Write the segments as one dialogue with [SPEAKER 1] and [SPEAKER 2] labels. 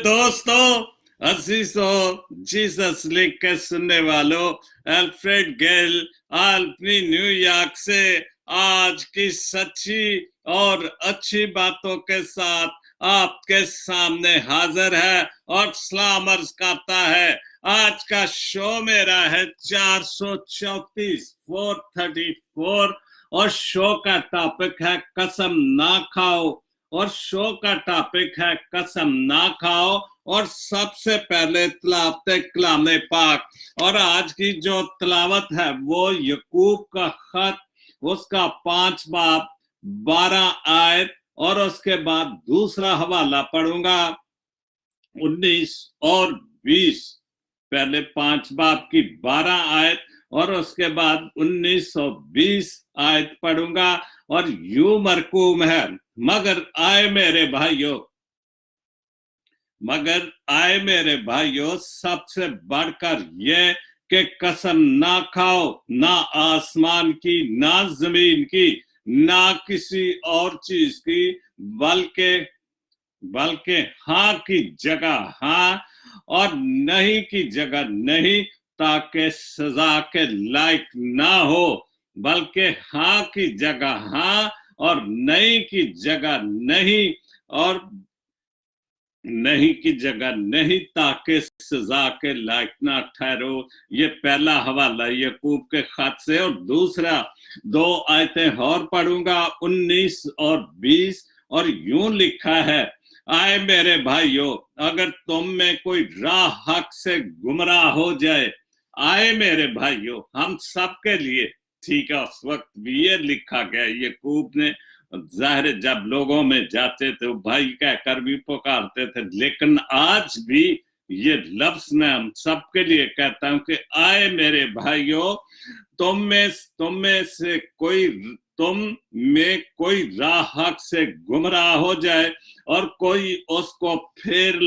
[SPEAKER 1] दोस्तों, अजीजों, जीसस लिख के सुनने वालों, अल्फ्रेड गेल अपनी न्यूयॉर्क से आज की सच्ची और अच्छी बातों के साथ आपके सामने हाजिर है और सलाम अर्ज करता है। आज का शो मेरा है 434 434 और शो का टॉपिक है कसम ना खाओ। और शो का टॉपिक है कसम ना खाओ। और सबसे पहले तिलावत कलाम पाक, और आज की जो तिलावत है वो यकूब का खत, उसका 5 बाब 12 आयत, और उसके बाद दूसरा हवाला पढ़ूंगा 19 और 20। पहले 5 बाब की 12 आयत और उसके बाद 19 और 20 आयत पढ़ूंगा। और यूं मरकूम है, मगर आए मेरे भाइयों सबसे बढ़कर यह कि कसम ना खाओ, ना आसमान की, ना जमीन की, ना किसी और चीज की, बल्कि हाँ की जगह हाँ और नहीं की जगह नहीं, ताकि सजा के लायक ना हो। बल्कि हाँ की जगह हाँ और नहीं की जगह नहीं, और नहीं की जगह नहीं, ताकि सजा के लायक ना ठहरो। ये पहला हवाला यकूब के खत से। और दूसरा 2 आयतें और पढ़ूंगा 19 और 20। और यूं लिखा है, आए मेरे भाइयों, अगर तुम में कोई राह हक से गुमराह हो जाए, आए मेरे भाइयों, हम सबके लिए, ठीक है, उस वक्त भी ये लिखा गया यकूब ने, जाहिर जब लोगों में जाते थे भाई कहकर भी पुकारते थे, लेकिन आज भी ये लफ्ज मैं हम सबके लिए कहता हूं कि आए मेरे भाइयों, तुम में कोई राह हक से गुमराह हो जाए और कोई उसको फेर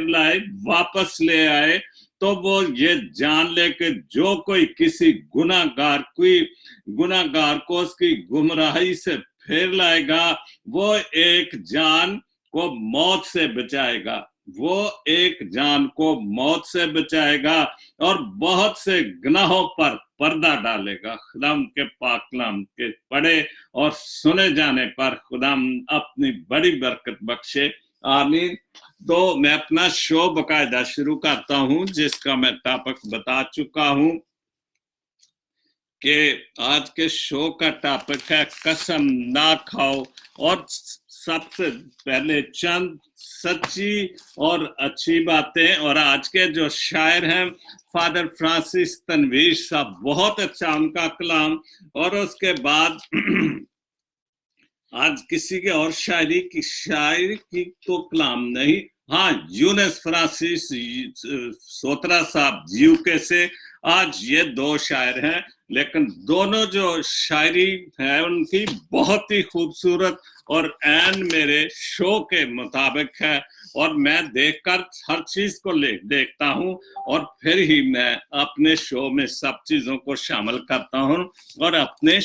[SPEAKER 1] लाए, वापस ले आए, तो वो ये जान ले कि जो कोई किसी गुनाहगार को उसकी गुमराही से फेर लाएगा, वो एक जान को मौत से बचाएगा और बहुत से गुनाहों पर पर्दा डालेगा। खुदाम के पाक कलाम के पढ़े और सुने जाने पर खुदाम अपनी बड़ी बरकत बख्शे। आमीन। तो मैं अपना शो बकायदा शुरू करता हूं, जिसका मैं टॉपिक बता चुका हूं कि आज के शो का टॉपिक है कसम ना खाओ। और सबसे पहले चंद सच्ची और अच्छी बातें। और आज के जो शायर हैं फादर फ्रांसिस तनवीर साहब, बहुत अच्छा उनका कलाम। और उसके बाद आज किसी के और शायरी की तो कलाम नहीं, हाँ, यूनुस फ्रांसिस सोत्रा साहब यूके से, आज ये 2 शायर हैं, लेकिन दोनों जो शायरी है उनकी बहुत ही खूबसूरत और एन मेरे शो के मुताबिक है। और मैं देखकर हर चीज को देखता हूँ और फिर ही मैं अपने शो में सब चीजों को शामिल करता हूँ और अपने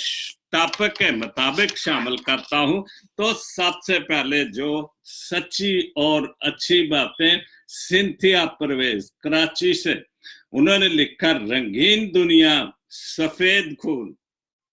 [SPEAKER 1] टॉपिक के मुताबिक शामिल करता हूँ। तो सबसे पहले जो सच्ची और अच्छी बातें, सिंथिया परवेज कराची से, उन्होंने लिखा, रंगीन दुनिया सफेद खून।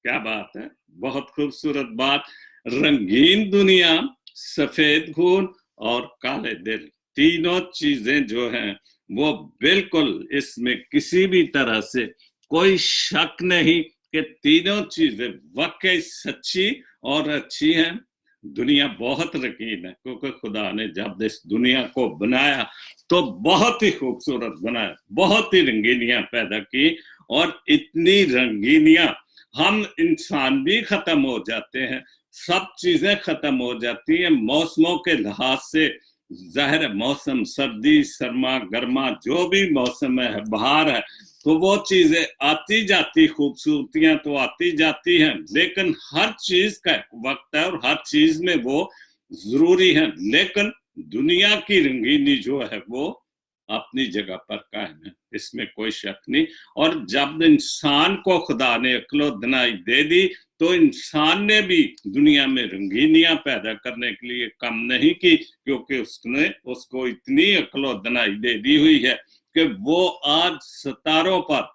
[SPEAKER 1] क्या बात है, बहुत खूबसूरत बात। रंगीन दुनिया, सफेद खून और काले दिल, तीनों चीजें जो हैं वो बिल्कुल, इसमें किसी भी तरह से कोई शक नहीं कि तीनों चीजें वाकई सच्ची और अच्छी हैं। दुनिया बहुत रंगीन है, क्योंकि खुदा ने जब इस दुनिया को बनाया तो बहुत ही खूबसूरत बनाया, बहुत ही रंगीनियां पैदा की। और इतनी रंगीनियां, हम इंसान भी खत्म हो जाते हैं, सब चीजें खत्म हो जाती हैं मौसमों के लिहाज से। जाहिर मौसम, सर्दी, सरमा, गर्मा, जो भी मौसम है, बहार है, तो वो चीजें आती जाती, खूबसूरतियां तो आती जाती हैं, लेकिन हर चीज का वक्त है और हर चीज में वो जरूरी है। लेकिन दुनिया की रंगीनी जो है वो अपनी जगह पर कायम है, इसमें कोई शक नहीं। और जब इंसान को खुदा ने अक्ल दनाई दे दी तो इंसान ने भी दुनिया में रंगीनियां पैदा करने के लिए कम नहीं की, क्योंकि उसने उसको इतनी अक्ल दनाई दे दी हुई है कि वो आज सितारों पर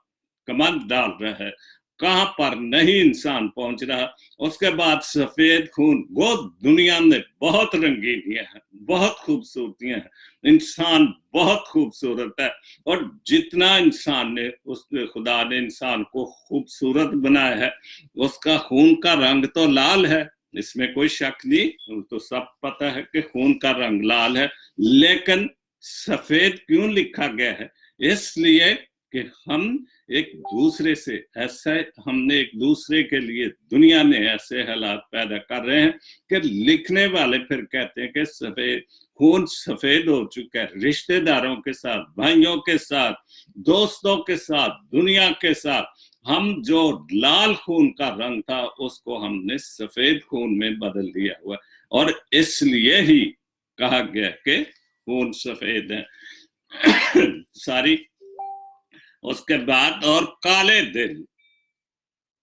[SPEAKER 1] कमंद डाल रहा है, कहां पर नहीं इंसान पहुंच रहा। उसके बाद सफेद खून, वो दुनिया में बहुत रंगीनियां हैं, बहुत खूबसूरतियां हैं, इंसान बहुत खूबसूरत है। और जितना इंसान ने, उसने खुदा ने इंसान को खूबसूरत बनाया है, उसका खून का रंग तो लाल है, इसमें कोई शक नहीं, तो सब पता है कि खून का रंग लाल है। लेकिन सफेद क्यों लिखा गया है? इसलिए कि हम एक दूसरे से ऐसा, हमने एक दूसरे के लिए दुनिया में ऐसे हालात पैदा कर रहे हैं कि लिखने वाले फिर कहते हैं कि सफेद खून सफेद हो चुका है, रिश्तेदारों के साथ, भाइयों के साथ, दोस्तों के साथ, दुनिया के साथ। हम जो लाल खून का रंग था उसको हमने सफेद खून में बदल दिया हुआ, और इसलिए ही कहा गया कि खून सफेद है। सारी उसके बाद और काले दिल,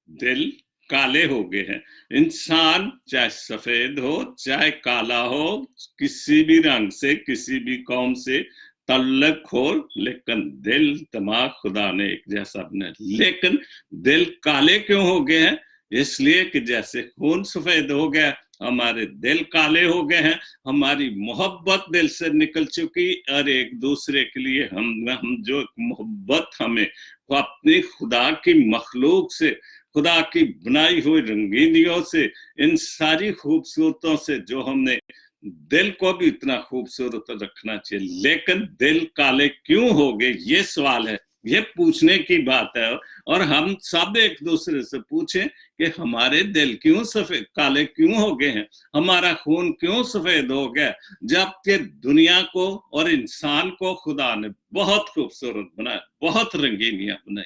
[SPEAKER 1] दिल काले हो गए हैं। इंसान चाहे सफेद हो चाहे काला हो, किसी भी रंग से, किसी भी कौम से तल्लक हो, लेकिन दिल दिमाग खुदा ने एक जैसा बनाया। लेकिन दिल काले क्यों हो गए हैं? इसलिए कि जैसे खून सफेद हो गया, हमारे दिल काले हो गए हैं, हमारी मोहब्बत दिल से निकल चुकी, और एक दूसरे के लिए हम जो मोहब्बत हमें अपनी खुदा की मखलूक से, खुदा की बनाई हुई रंगीनियों से, इन सारी खूबसूरतों से, जो हमने दिल को भी इतना खूबसूरत रखना चाहिए, लेकिन दिल काले क्यों हो गए, ये सवाल है, ये पूछने की बात है। और हम सब एक दूसरे से पूछें कि हमारे दिल क्यों सफेद काले क्यों हो गए हैं, हमारा खून क्यों सफेद हो गया, जबकि दुनिया को और इंसान को खुदा ने बहुत खूबसूरत बनाया, बहुत रंगीनियां बनाई।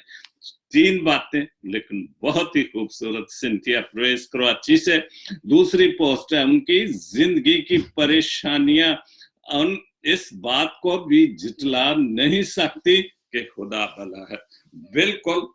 [SPEAKER 1] 3 बातें, लेकिन बहुत ही खूबसूरत। सिंथिया प्रेस कराची से दूसरी पोस्ट है उनकी, जिंदगी की परेशानियां उन इस बात को भी जितला नहीं सकती कि खुदा भला है। बिल्कुल,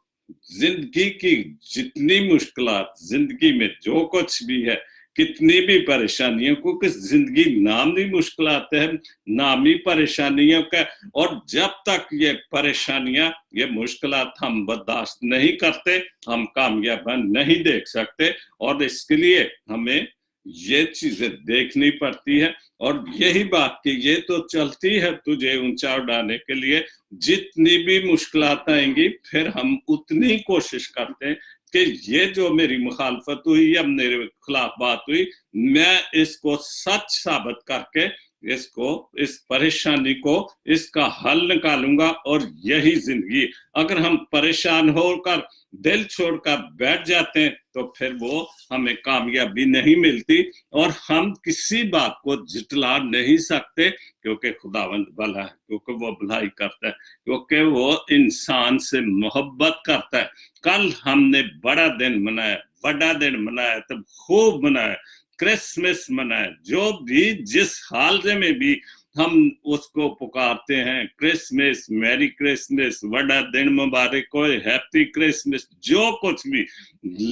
[SPEAKER 1] जिंदगी की जितनी मुश्किलात, जिंदगी में जो कुछ भी है, कितनी भी परेशानियों को, कि जिंदगी नाम ही मुश्किलात है, नाम ही परेशानियों का। और जब तक ये परेशानियां, ये मुश्किलात हम बर्दाश्त नहीं करते, हम कामयाबी नहीं देख सकते। और इसके लिए हमें ये चीजें देखनी पड़ती है। और यही बात कि ये तो चलती है तुझे ऊंचा उड़ाने के लिए, जितनी भी मुश्किलात आएंगी फिर हम उतनी कोशिश करते हैं कि ये जो मेरी मुखालफत हुई या मेरे खिलाफ बात हुई, मैं इसको सच साबित करके इसको, इस परेशानी को, इसका हल निकालूंगा। और यही जिंदगी। अगर हम परेशान होकर दिल छोड़कर बैठ जाते हैं तो फिर वो हमें कामयाबी नहीं मिलती, और हम किसी बात को जितला नहीं सकते, क्योंकि खुदावंद भला है, क्योंकि वो भलाई करता है, क्योंकि वो इंसान से मोहब्बत करता है। कल हमने बड़ा दिन मनाया, बड़ा दिन मनाया, तब खूब मनाया, क्रिसमस मनाया, जो भी जिस हाल में भी हम उसको पुकारते हैं, क्रिसमस, मैरी क्रिसमस, बड़ा दिन मुबारक हो, हैप्पी क्रिसमस, जो कुछ भी।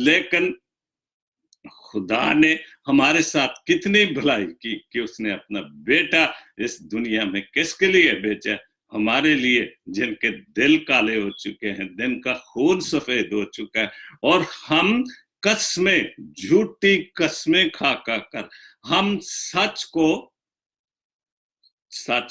[SPEAKER 1] लेकिन खुदा ने हमारे साथ कितनी भलाई की कि उसने अपना बेटा इस दुनिया में किसके लिए भेजा? हमारे लिए, जिनके दिल काले हो चुके हैं, जिनका खून सफेद हो चुका है, और हम कस्में, झूठी कस्में खा कर हम सच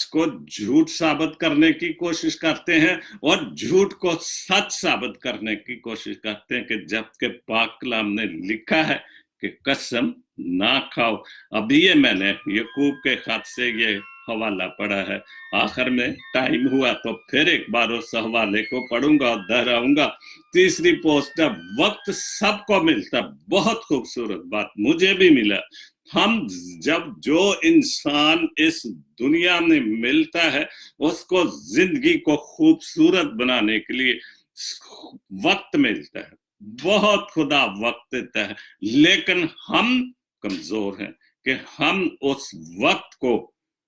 [SPEAKER 1] को झूठ साबित करने की कोशिश करते हैं, और झूठ को सच साबित करने की कोशिश करते हैं, कि जबकि पाक कलाम ने लिखा है कि कसम ना खाओ। अभी ये मैंने याकूब के खत से ये हवाला पढ़ा है, आखिर में टाइम हुआ तो फिर एक बार उस हवाले को पढ़ूंगा और दोहराऊंगा। तीसरी पोस्ट, वक्त सबको मिलता, बहुत खूबसूरत बात मुझे भी मिला। हम जब, जो इंसान इस दुनिया में मिलता है, उसको जिंदगी को खूबसूरत बनाने के लिए वक्त मिलता है, बहुत खुदा वक्त देता है। लेकिन हम कमजोर हैं कि हम उस वक्त को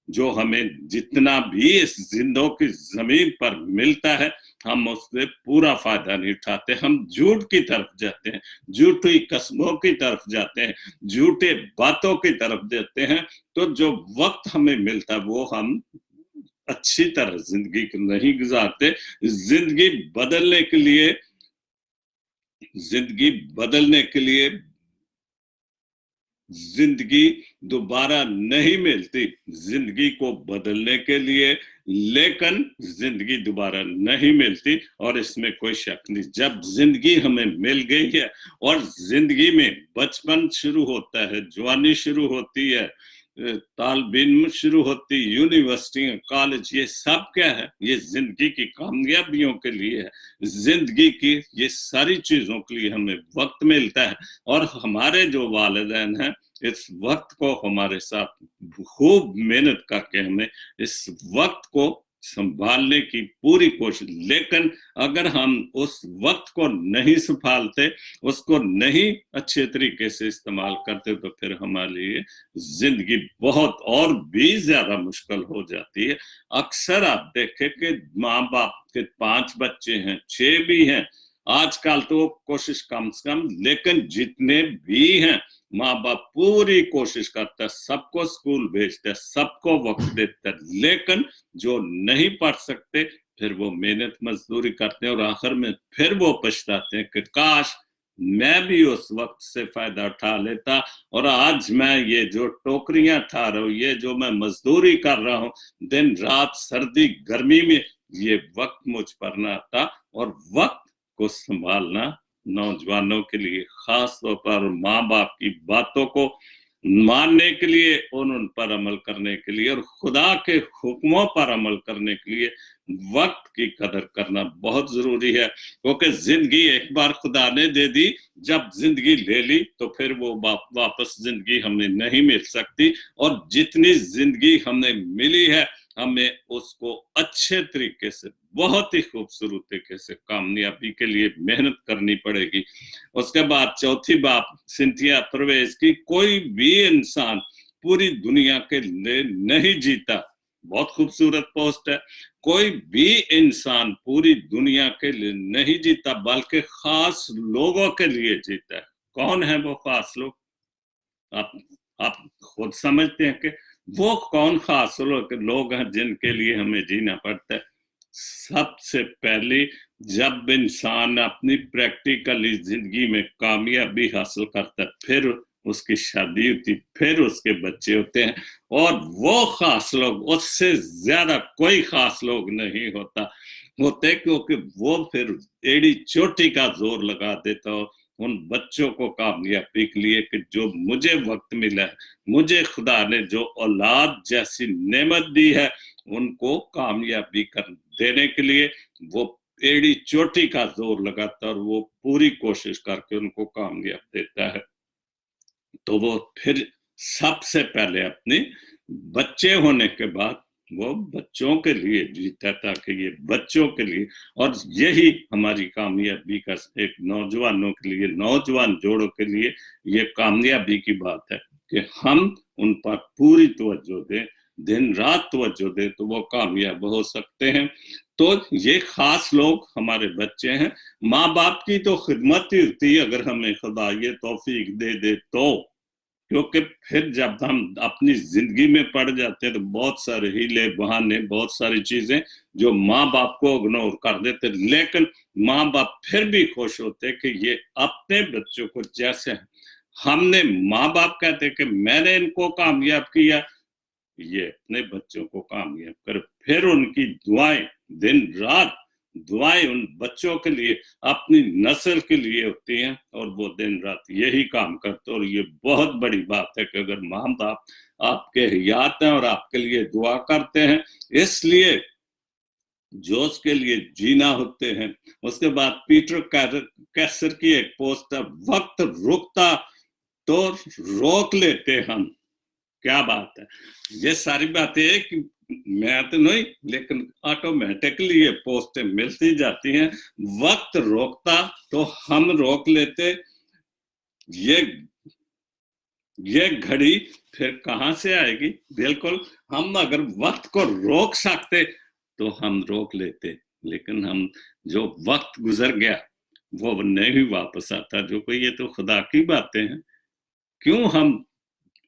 [SPEAKER 1] जो हमें जितना भी इस जिंदों की जमीन पर मिलता है हम उससे पूरा फायदा नहीं उठाते। हम झूठ की तरफ जाते हैं, झूठी कस्मों की तरफ जाते हैं, झूठे बातों की तरफ जाते हैं। तो जो वक्त हमें मिलता है वो हम अच्छी तरह जिंदगी नहीं गुजारते। जिंदगी बदलने के लिए जिंदगी बदलने के लिए जिंदगी दोबारा नहीं मिलती जिंदगी को बदलने के लिए, लेकिन जिंदगी दोबारा नहीं मिलती और इसमें कोई शक नहीं। जब जिंदगी हमें मिल गई है और जिंदगी में बचपन शुरू होता है, जवानी शुरू होती है, तालिब इल्म शुरू होती, यूनिवर्सिटी कॉलेज, ये सब क्या है? ये जिंदगी की कामयाबियों के लिए है। जिंदगी की ये सारी चीजों के लिए हमें वक्त मिलता है और हमारे जो वालिदैन हैं इस वक्त को हमारे साथ खूब मेहनत करके हमें इस वक्त को संभालने की पूरी कोशिश। लेकिन अगर हम उस वक्त को नहीं संभालते, उसको नहीं अच्छे तरीके से इस्तेमाल करते, तो फिर हमारे लिए जिंदगी बहुत और भी ज्यादा मुश्किल हो जाती है। अक्सर आप देखें कि माँ बाप के 5 बच्चे हैं, 6 भी हैं, आजकल तो कोशिश कम से कम, लेकिन जितने भी हैं माँ बाप पूरी कोशिश करता है, सबको स्कूल भेजता है, सबको वक्त देता है। लेकिन जो नहीं पढ़ सकते फिर वो मेहनत मजदूरी करते हैं और आखिर में फिर वो पछताते हैं कि काश मैं भी उस वक्त से फायदा उठा लेता और आज मैं ये जो टोकरियां उठा रहा हूँ, ये जो मैं मजदूरी कर रहा हूँ दिन रात सर्दी गर्मी में, ये वक्त मुझ पर ना आता। और वक्त को संभालना नौजवानों के लिए, खास तौर पर माँ बाप की बातों को मानने के लिए और उन पर अमल करने के लिए और खुदा के हुक्मों पर अमल करने के लिए वक्त की कदर करना बहुत जरूरी है। क्योंकि जिंदगी एक बार खुदा ने दे दी, जब जिंदगी ले ली तो फिर वो वापस जिंदगी हमें नहीं मिल सकती। और जितनी जिंदगी हमें मिली है हमें उसको अच्छे तरीके से, बहुत ही खूबसूरत तरीके से कामयाबी के लिए मेहनत करनी पड़ेगी। उसके बाद चौथी बात सिंथिया परवेज की, कोई भी इंसान पूरी दुनिया के लिए नहीं जीता। बहुत खूबसूरत पोस्ट है। कोई भी इंसान पूरी दुनिया के लिए नहीं जीता बल्कि खास लोगों के लिए जीता है। कौन है वो खास लोग? आप खुद समझते हैं कि वो कौन खास लोग हैं जिनके लिए हमें जीना पड़ता है। सबसे पहले जब इंसान अपनी प्रैक्टिकली जिंदगी में कामयाबी हासिल करता है, फिर उसकी शादी होती, फिर उसके बच्चे होते हैं, और वो खास लोग, उससे ज्यादा कोई खास लोग नहीं होते, क्योंकि वो फिर एड़ी चोटी का जोर लगा देता हो उन बच्चों को कामयाबी के लिए कि जो मुझे वक्त मिला है, मुझे खुदा ने जो औलाद जैसी नेमत दी है, उनको कामयाबी कर देने के लिए वो एड़ी चोटी का जोर लगाता और वो पूरी कोशिश करके उनको कामयाब देता है। तो वो फिर सबसे पहले अपने बच्चे होने के बाद वो बच्चों के लिए जीता, ताकि ये बच्चों के लिए, और यही हमारी कामयाबी का एक नौजवानों के लिए, नौजवान जोड़ों के लिए ये कामयाबी की बात है कि हम उन पर पूरी तवज्जो दें, दिन रात तवज्जो दें, तो वो कामयाब हो सकते हैं। तो ये खास लोग हमारे बच्चे हैं। माँ बाप की तो खिदमत ही होती है अगर हमें खुदा ये तौफीक दे दे तो, क्योंकि फिर जब हम अपनी जिंदगी में पड़ जाते हैं तो बहुत सारे हीले बहाने, बहुत सारी चीजें जो माँ बाप को इग्नोर कर देते, लेकिन माँ बाप फिर भी खुश होते कि ये अपने बच्चों को, जैसे हमने माँ बाप कहते कि मैंने इनको कामयाब किया, ये अपने बच्चों को कामयाब कर, फिर उनकी दुआएं दिन रात, दुआएं उन बच्चों के लिए, अपनी नस्ल के लिए होती हैं, और वो दिन रात यही काम करते हैं। और ये बहुत बड़ी बात है कि अगर माँ बाप आपके हयात हैं और आपके लिए दुआ करते हैं, इसलिए जो उसके लिए जीना होते हैं। उसके बाद पीटर कैसर की एक पोस्ट है, वक्त रुकता तो रोक लेते हम। क्या बात है! ये सारी बातें एक मैं तो नहीं, लेकिन ऑटोमेटिकली ये पोस्टें मिलती जाती हैं। वक्त रोकता तो हम रोक लेते। ये ये घड़ी फिर कहां से आएगी? बिल्कुल, हम अगर वक्त को रोक सकते तो हम रोक लेते, लेकिन हम जो वक्त गुजर गया वो नहीं वापस आता। जो कोई, ये तो खुदा की बातें हैं। क्यों हम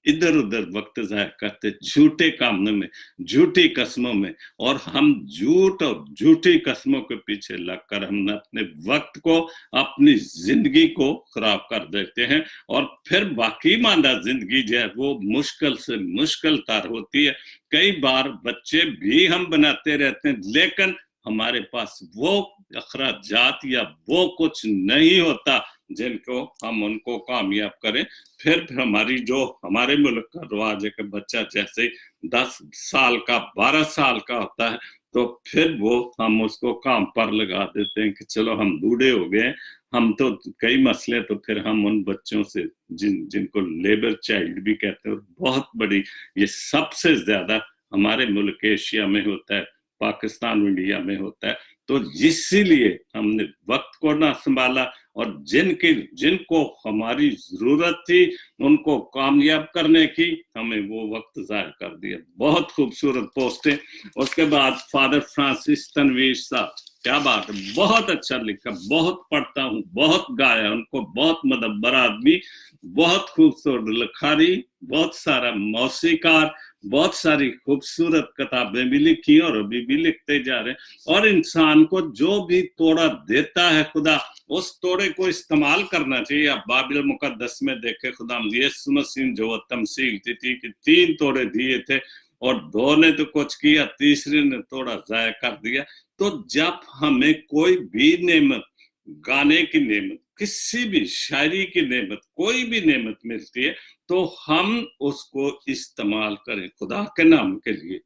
[SPEAKER 1] इधर उधर वक्त जाया करते झूठे कामों में, झूठी कस्मों में, और हम झूठ और झूठी कस्मों के पीछे लगकर हम अपने वक्त को, अपनी जिंदगी को खराब कर देते हैं। और फिर बाकी मांदा जिंदगी जो है वो मुश्किल से मुश्किल तर होती है। कई बार बच्चे भी हम बनाते रहते हैं, लेकिन हमारे पास वो अखराजात या वो कुछ नहीं होता जिनको हम उनको कामयाब करें। फिर हमारी जो हमारे मुल्क का रिवाज है कि बच्चा जैसे 10 साल का 12 साल का होता है तो फिर वो हम उसको काम पर लगा देते हैं कि चलो हम बूढ़े हो गए, हम तो कई मसले, तो फिर हम उन बच्चों से जिनको लेबर चाइल्ड भी कहते हैं, बहुत बड़ी, ये सबसे ज्यादा हमारे मुल्क एशिया में होता है, पाकिस्तान इंडिया में होता है। तो इसीलिए हमने वक्त को ना संभाला, और जिनको हमारी जरूरत थी उनको कामयाब करने की, हमें वो वक्त जाया कर दिया। बहुत खूबसूरत पोस्ट है। उसके बाद फादर फ्रांसिस तनवीर साहब, क्या बात है, बहुत अच्छा लिखा, बहुत पढ़ता हूँ, बहुत गाया उनको, बहुत मदब्बर आदमी, बहुत खूबसूरत लिखारी, बहुत सारा मौसीकार, बहुत सारी खूबसूरत किताबें भी लिखी और अभी भी लिखते जा रहे हैं। और इंसान को जो भी तोड़ा देता है खुदा, उस तोड़े को इस्तेमाल करना चाहिए। आप बाइबल मुकद्दस में देखे, खुदा यीशु मसीह जो तमसील थी कि 3 तोड़े दिए थे और 2 ने तो कुछ किया, तीसरे ने थोड़ा जाया कर दिया। तो जब हमें कोई भी नेमत, गाने की नेमत, किसी भी शायरी की नेमत, कोई भी नेमत मिलती है तो हम उसको इस्तेमाल करें खुदा के नाम के लिए,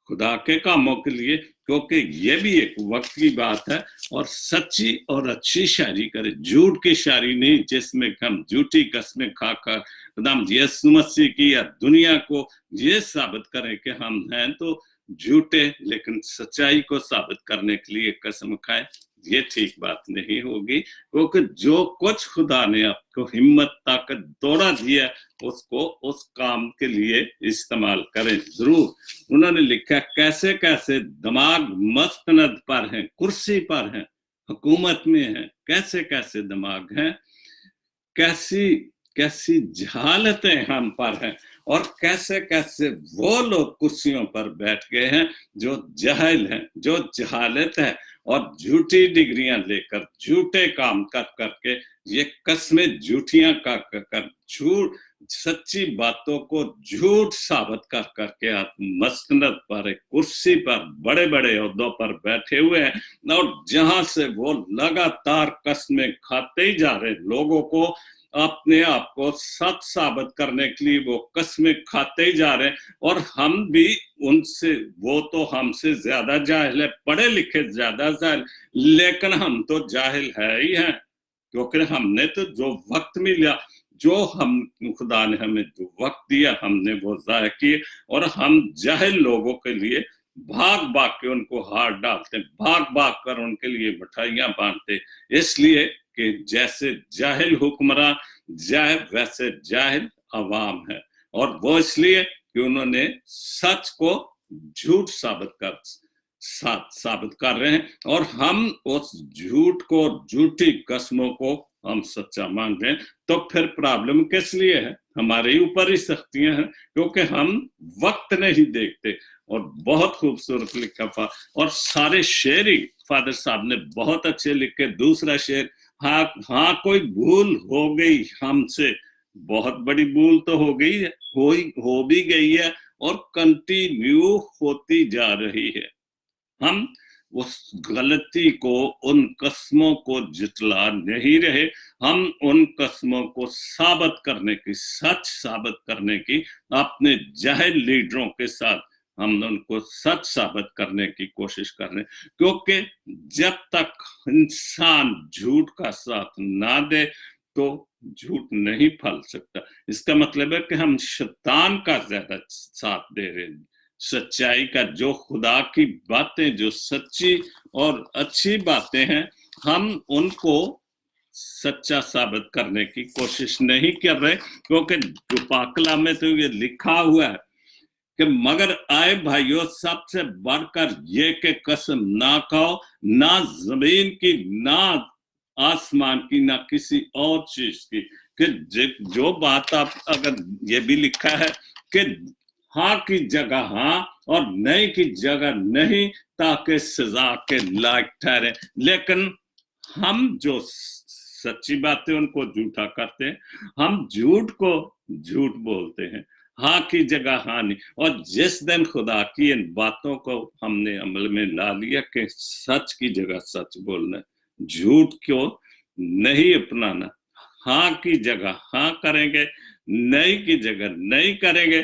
[SPEAKER 1] खुदा के कामों के लिए, क्योंकि ये भी एक वक्त की बात है। और सच्ची और अच्छी शायरी करें, झूठ की शायरी नहीं जिसमें हम झूठी कस्में खाकर खुदाम यीशु मसीह की या दुनिया को ये साबित करें कि हम हैं तो झूठे, लेकिन सच्चाई को साबित करने के लिए कसम खाएं, ये ठीक बात नहीं होगी। क्योंकि जो कुछ खुदा ने आपको हिम्मत ताकत दौड़ा दिया उसको उस काम के लिए इस्तेमाल करें जरूर। उन्होंने लिखा, कैसे कैसे दिमाग मस्तनद पर हैं, कुर्सी पर हैं, हुकूमत में हैं, कैसे कैसे दिमाग हैं, कैसी कैसी जहालतें हम पर हैं, और कैसे कैसे वो लोग कुर्सियों पर बैठ गए हैं जो जाहिल हैं, जो जहालत है, और झूठी डिग्रियां लेकर झूठे काम कर करके ये कस्में झूठियां कर झूठ सच्ची बातों को झूठ साबित कर करके आप मसनद पर, कुर्सी पर, बड़े बड़े ओहदों पर बैठे हुए हैं, और जहां से वो लगातार कस्में खाते ही जा रहे लोगों को, अपने आप को सच साबित करने के लिए वो कस्में खाते ही जा रहे हैं। और हम भी उनसे, वो तो हमसे ज्यादा जाहिल है, पढ़े लिखे ज्यादा जाहिल, लेकिन हम तो जाहिल है ही हैं, क्योंकि हमने तो जो वक्त मिला, जो हम खुदा ने हमें जो वक्त दिया हमने वो जाया किए, और हम जाहिल लोगों के लिए भाग भाग के उनको हाथ डालते, भाग भाग कर उनके लिए मिठाइयां बांटते, इसलिए कि जैसे जाहिल हुक्मरान जाहिल वैसे जाहिल अवाम है। और वो इसलिए कि उन्होंने सच को झूठ साबित कर रहे हैं, और हम उस झूठ को, झूठी कस्मों को हम सच्चा मान रहे हैं। तो फिर प्रॉब्लम किस लिए है? हमारे ऊपर ही सख्तियां हैं, क्योंकि हम वक्त नहीं देखते। और बहुत खूबसूरत लिखा और सारे शेर ही फादर साहब ने बहुत अच्छे लिखे। दूसरा शेर, हाँ कोई भूल हो गई हमसे, बहुत बड़ी भूल तो हो गई है, हो भी गई है और कंटिन्यू होती जा रही है। हम उस गलती को, उन कस्मों को जितला नहीं रहे, हम उन कस्मों को साबित करने की, सच साबित करने की अपने जाहिल लीडरों के साथ हम उनको सच साबित करने की कोशिश कर रहे हैं। क्योंकि जब तक इंसान झूठ का साथ ना दे तो झूठ नहीं फल सकता। इसका मतलब है कि हम शैतान का ज्यादा साथ दे रहे हैं। सच्चाई का, जो खुदा की बातें, जो सच्ची और अच्छी बातें हैं, हम उनको सच्चा साबित करने की कोशिश नहीं कर रहे, क्योंकि जो पाक कलाम में तो ये लिखा हुआ है कि मगर आए भाइयों, सबसे बढ़कर ये कि कसम ना खाओ, ना जमीन की, ना आसमान की, ना किसी और चीज की। कि जो बात आप, अगर ये भी लिखा है कि हाँ की जगह हाँ और नहीं की जगह नहीं, ताकि सजा के लायक ठहरे। लेकिन हम जो सच्ची बातें उनको झूठा करते हैं, हम झूठ को झूठ बोलते हैं, हाँ की जगह हाँ नहीं। और जिस दिन खुदा की इन बातों को हमने अमल में ला लिया कि सच की जगह सच बोलना, झूठ को नहीं अपनाना, हाँ की जगह हाँ करेंगे, नहीं की जगह नहीं करेंगे,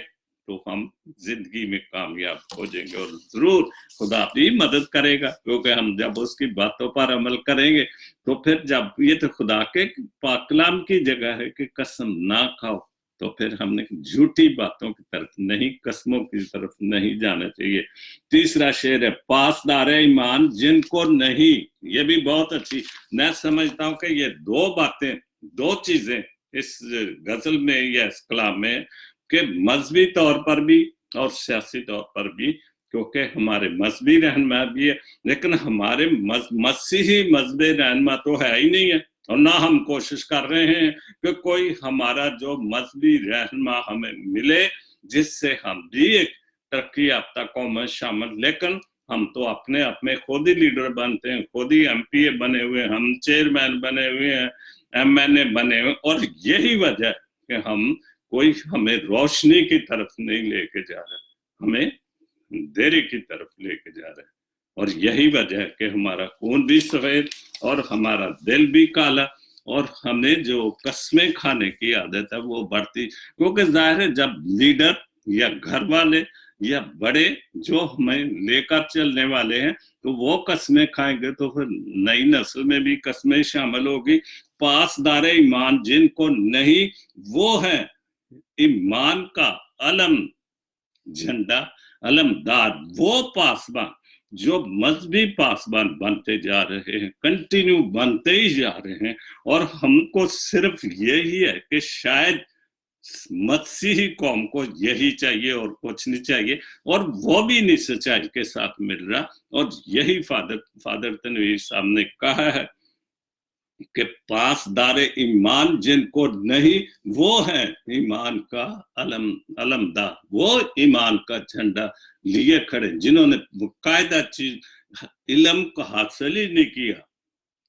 [SPEAKER 1] तो हम जिंदगी में कामयाब हो जाएंगे। और जरूर खुदा भी मदद करेगा, क्योंकि हम जब उसकी बातों पर अमल करेंगे तो फिर जब ये तो खुदा के पाक कलाम की जगह है कि कसम ना खाओ, तो फिर हमने झूठी बातों की तरफ नहीं, कसमों की तरफ नहीं जाना चाहिए। तीसरा शेर है, पासदार ईमान जिनको नहीं। ये भी बहुत अच्छी, मैं समझता हूं कि ये दो बातें, दो चीजें इस गजल में या इस कलाम में, कि मजहबी तौर पर भी और सियासी तौर पर भी, क्योंकि हमारे मजहबी रहनुमा भी है, लेकिन हमारे मसीही मजहबी रहनुमा तो है ही नहीं है, और ना हम कोशिश कर रहे हैं कि कोई हमारा जो मजहबी रहनुमा हमें मिले, जिससे हम भी एक तरक्की याफ्ता कौम में शामिल। लेकिन हम तो अपने आप में खुद ही लीडर बनते हैं, खुद ही एमपीए बने हुए, हम चेयरमैन बने हुए हैं, एमएनए बने हुए, और यही वजह है कि हम कोई हमें रोशनी की तरफ नहीं लेके जा रहा, हमें अंधेरे की तरफ लेके जा रहा है। और यही वजह है कि हमारा खून भी सफेद और हमारा दिल भी काला, और हमें जो कस्में खाने की आदत है वो बढ़ती। क्योंकि जाहिर है जब लीडर या घर वाले या बड़े जो हमें लेकर चलने वाले हैं, तो वो कस्में खाएंगे, तो फिर नई नस्ल में भी कस्में शामिल होगी। पासदार ईमान जिनको नहीं, वो है ईमान का अलम झंडा, अलमदार, वो पासबान जो मजहबी पासबान बनते जा रहे हैं, कंटिन्यू बनते ही जा रहे हैं। और हमको सिर्फ यही है कि शायद मसीही कौम को यही चाहिए और कुछ नहीं चाहिए, और वो भी नहीं सच्चाई के साथ मिल रहा। और यही फादर तनवीर साहब ने कहा है कि पासदार ईमान जिनको नहीं, वो है ईमान का अलमदार, वो ईमान का झंडा लिए खड़े, जिन्होंने बाकायदा चीज इल्म को हासिल ही नहीं किया।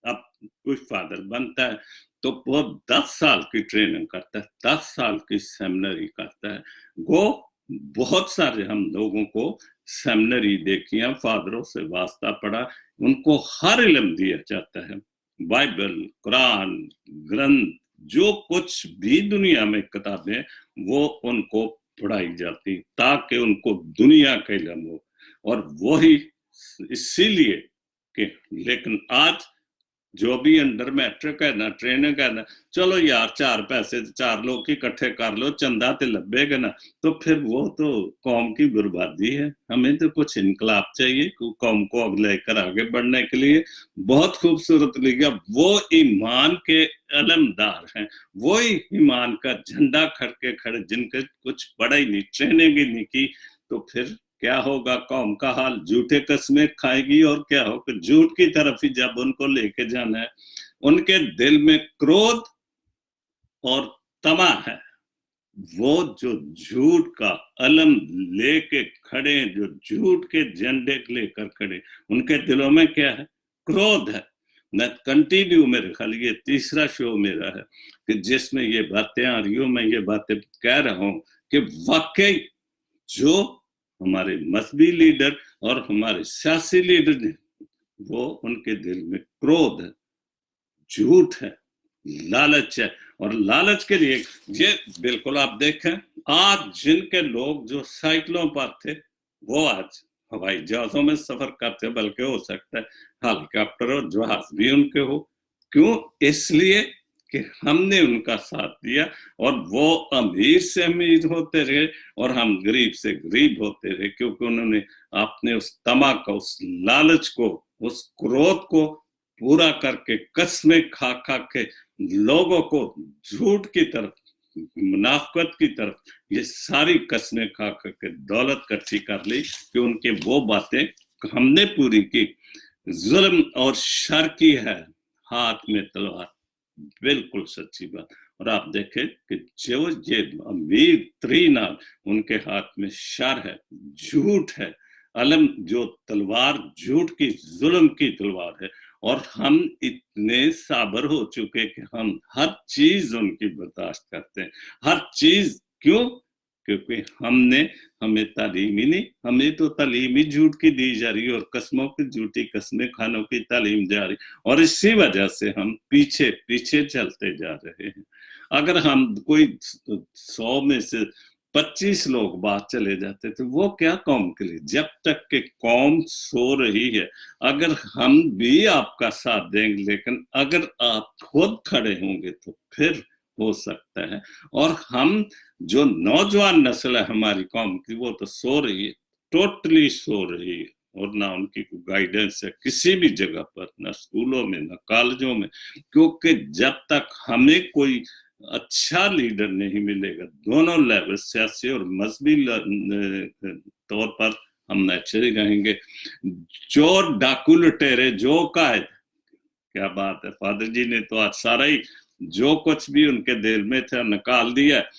[SPEAKER 1] अब कोई फादर बनता है तो वो 10 साल की ट्रेनिंग करता है, 10 साल की सेमिनरी करता है। वो बहुत सारे हम लोगों को सेमिनरी देखी है, फादरों से वास्ता पड़ा, उनको हर इल्म दिया जाता है, बाइबल, कुरान, ग्रंथ, जो कुछ भी दुनिया में किताबें, वो उनको पढ़ाई जाती ताकि उनको दुनिया का इल्म हो। और वही इसीलिए कि, लेकिन आज जो भी अंडर मैट्रिक है ना, ट्रेनिंग करना, चलो यार 4 पैसे 4 लोग इकट्ठे कर लो, चंदा तो लबेगा ना, तो फिर वो तो कौम की बर्बादी है। हमें तो कुछ इनकलाब चाहिए कौम को लेकर आगे बढ़ने के लिए। बहुत खूबसूरत लिखा, वो ईमान के अलमदार हैं, वो ईमान का झंडा खड़के खड़े, जिनके कुछ पड़ा ही नहीं, ट्रेनिंग ही नहीं की, तो फिर क्या होगा कौम का हाल? झूठे कस्में खाएगी, और क्या होगा? झूठ की तरफ ही जब उनको लेके जाना है। उनके दिल में क्रोध और तमा है, वो जो झूठ का अलम लेके खड़े, जो झूठ के झंडे लेकर खड़े, उनके दिलों में क्या है? क्रोध है। मैं कंटिन्यू, मेरे ख्याल ये तीसरा शो मेरा है कि जिसमें ये बातें आ रही हो, मैं ये बातें कह रहा हूं कि वाकई जो हमारे मजहबी लीडर और हमारे सियासी लीडर ने, वो उनके दिल में क्रोध है, झूठ है, लालच है। और लालच के लिए ये बिल्कुल आप देखें, आज जिनके लोग जो साइकिलों पर थे, वो आज हवाई जहाजों में सफर करते, बल्कि हो सकता है हेलीकॉप्टर और जहाज भी उनके हो। क्यों? इसलिए कि हमने उनका साथ दिया, और वो अमीर से अमीर होते रहे और हम गरीब से गरीब होते रहे, क्योंकि उन्होंने आपने उस तमा को, उस लालच को, उस क्रोध को पूरा करके कस्में खा खा के लोगों को झूठ की तरफ, मुनाफिकत की तरफ, ये सारी कस्में खा खा के दौलत इकट्ठी कर ली कि उनके वो बातें हमने पूरी की। जुल्म और शर की है हाथ में तलवार, बिल्कुल सच्ची बात। और आप देखें कि जो ये अमीर तरीन उनके हाथ में शर है, झूठ है, अलम जो तलवार झूठ की, जुल्म की तलवार है। और हम इतने साबर हो चुके कि हम हर चीज उनकी बर्दाश्त करते हैं, हर चीज। क्यों? क्योंकि हमें तालीम ही नहीं, हमें तो तालीम ही झूठ की दी जा रही है और कस्मों की, झूठी कस्में खानों की तालीम जा रही, और इसी वजह से हम पीछे पीछे चलते जा रहे हैं। अगर हम कोई 100 में से 25 लोग बाहर चले जाते तो वो क्या कौम के लिए, जब तक कि कौम सो रही है। अगर हम भी आपका साथ देंगे, लेकिन अगर आप खुद खड़े होंगे तो फिर हो सकता है। और हम जो नौजवान नस्ल है हमारी कौम की, वो तो सो रही है, टोटली सो रही है, और ना उनकी गाइडेंस है किसी भी जगह पर, ना स्कूलों में ना कॉलेजों में। क्योंकि जब तक हमें कोई अच्छा लीडर नहीं मिलेगा, दोनों लेवल, सियासी और मजहबी तौर पर, हम नेचुरली रहेंगे। चोर डाकू लुटेरे जो कायद, क्या बात है, फादर जी ने तो आज सारा ही जो कुछ भी उनके दिल में था निकाल दिया।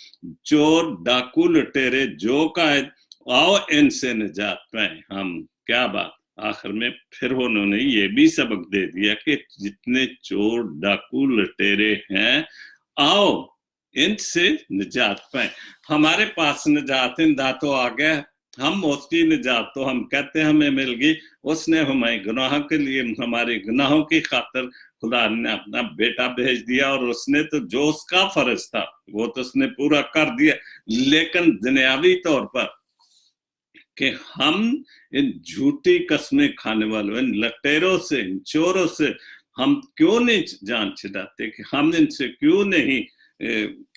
[SPEAKER 1] चोर डाकू लुटेरे जो कायद, आओ इनसे निजात पाए हम। क्या बात। आखिर में फिर उन्होंने ये भी सबक दे दिया कि जितने चोर डाकू लुटेरे हैं, आओ इनसे निजात पाए। हमारे पास निजात इंदा तो आ गया, हम उसकी निजात तो हम कहते हैं हमें मिल गई। उसने हमें गुनाह के लिए, हमारे गुनाहों की खातिर खुदा ने अपना बेटा भेज दिया, और उसने तो जो उसका फर्ज था वो तो उसने पूरा कर दिया। लेकिन दुनियावी तौर पर कि हम इन झूठी कस्में खाने वालों, इन लटेरों से, इन चोरों से हम क्यों नहीं जान छुड़ाते, कि हम इनसे क्यों नहीं